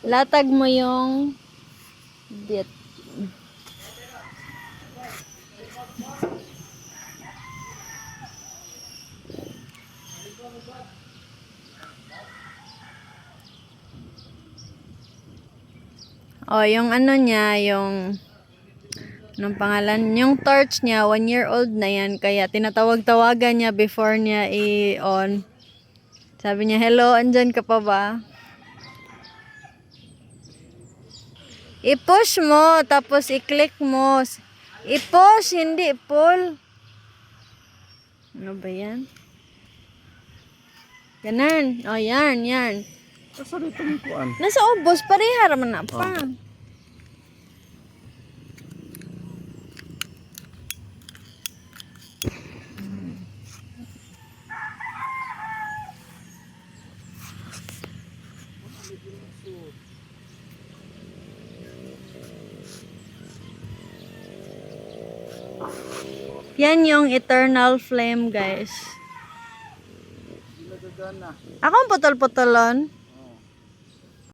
Latag mo yung bit. Oh, yung ano niya, yung anong pangalan? Yung torch niya, 1-year-old na yan. Kaya tinatawag-tawagan niya before niya i-on. Sabi niya, hello, andyan ka pa ba? I-push mo, tapos i-click mo. I-push, hindi i-pull. Ano ba yan? Ganan. O, yan, yan. Asa dito ang kuan? Nasa ubos, pareha raman na pa. Yan yung eternal flame, guys. Ako ang putol-putolon.